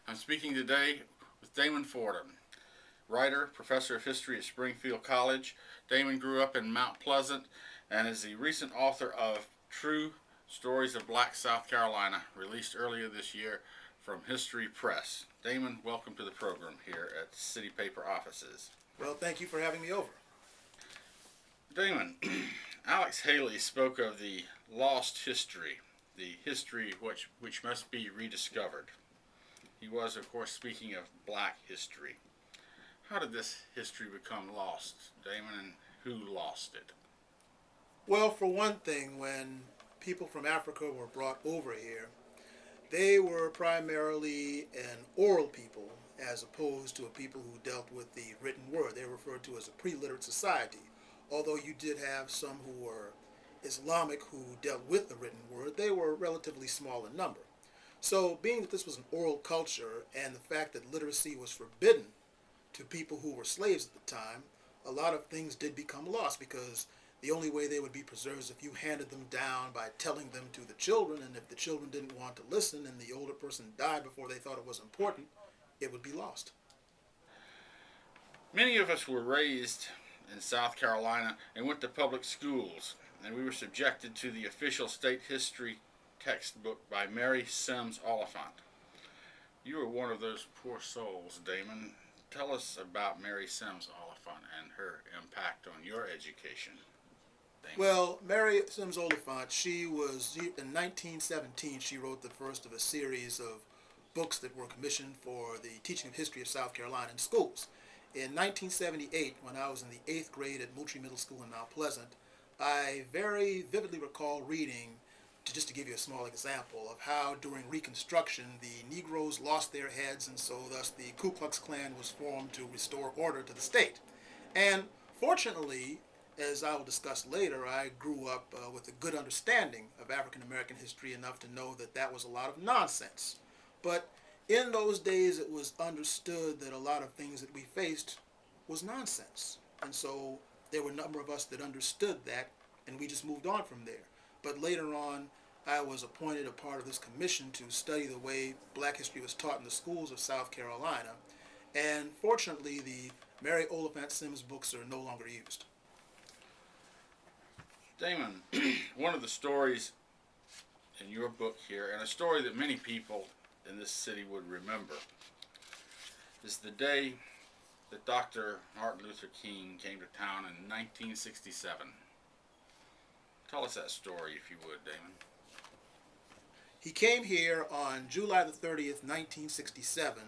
I'm speaking today with Damon Fordham, writer, professor of history at Springfield College. Damon grew up in Mount Pleasant and is the recent author of True Stories of Black South Carolina, released earlier this year from History Press. Damon, welcome to the program here at City Paper offices. Well, thank you for having me over. Damon, Alex Haley spoke of the lost history, the history which must be rediscovered. He was, of course, speaking of black history. How did this history become lost, Damon, and who lost it? Well, for one thing, when people from Africa were brought over here, they were primarily an oral people as opposed to a people who dealt with the written word. They were referred to as a pre-literate society. Although you did have some who were Islamic who dealt with the written word, they were relatively small in number. So being that this was an oral culture and the fact that literacy was forbidden to people who were slaves at the time, a lot of things did become lost because the only way they would be preserved is if you handed them down by telling them to the children, and if the children didn't want to listen and the older person died before they thought it was important, it would be lost. Many of us were raised in South Carolina and went to public schools, and we were subjected to the official state history textbook by Mary Sims Oliphant. You were one of those poor souls, Damon. Tell us about Mary Sims Oliphant and her impact on your education. Damon. Well, Mary Sims Oliphant, in 1917, she wrote the first of a series of books that were commissioned for the teaching of history of South Carolina in schools. In 1978, when I was in the 8th grade at Moultrie Middle School in Mount Pleasant, I very vividly recall reading, just to give you a small example, of how during Reconstruction the Negroes lost their heads, and so thus the Ku Klux Klan was formed to restore order to the state. And fortunately, as I will discuss later, I grew up with a good understanding of African American history, enough to know that that was a lot of nonsense. But in those days it was understood that a lot of things that we faced was nonsense. And so there were a number of us that understood that, and we just moved on from there. But later on, I was appointed a part of this commission to study the way black history was taught in the schools of South Carolina. And fortunately, the Mary Oliphant Sims books are no longer used. Damon, one of the stories in your book here, and a story that many people in this city would remember, is the day that Dr. Martin Luther King came to town in 1967. Tell us that story, if you would, Damon. He came here on July the 30th, 1967,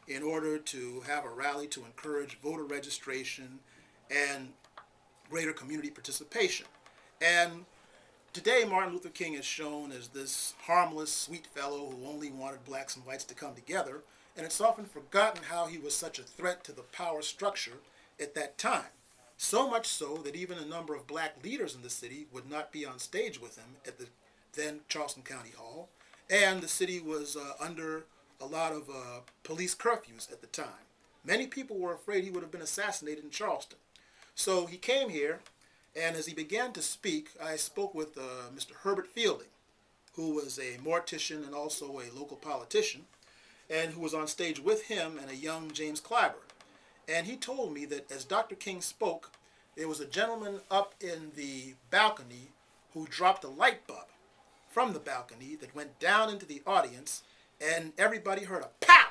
in order to have a rally to encourage voter registration and greater community participation. And today, Martin Luther King is shown as this harmless, sweet fellow who only wanted blacks and whites to come together, and it's often forgotten how he was such a threat to the power structure at that time. So much so that even a number of black leaders in the city would not be on stage with him at the then Charleston County Hall, and the city was under a lot of police curfews at the time. Many people were afraid he would have been assassinated in Charleston. So he came here, and as he began to speak, I spoke with Mr. Herbert Fielding, who was a mortician and also a local politician, and who was on stage with him and a young James Clyburn. And he told me that as Dr. King spoke, there was a gentleman up in the balcony who dropped a light bulb from the balcony that went down into the audience, and everybody heard a pow!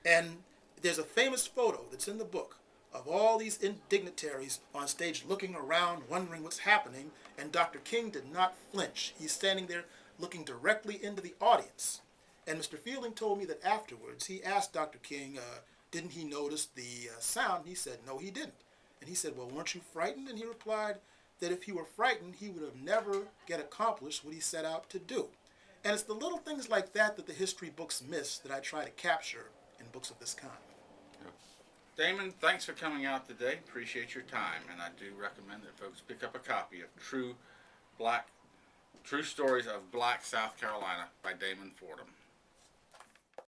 And there's a famous photo that's in the book of all these dignitaries on stage looking around, wondering what's happening, and Dr. King did not flinch. He's standing there looking directly into the audience. And Mr. Fielding told me that afterwards, he asked Dr. King, didn't he notice the sound? And he said, no, he didn't. And he said, well, weren't you frightened? And he replied that if he were frightened, he would have never get accomplished what he set out to do. And it's the little things like that that the history books miss that I try to capture in books of this kind. Damon, thanks for coming out today. Appreciate your time, and I do recommend that folks pick up a copy of True Stories of Black South Carolina by Damon Fordham.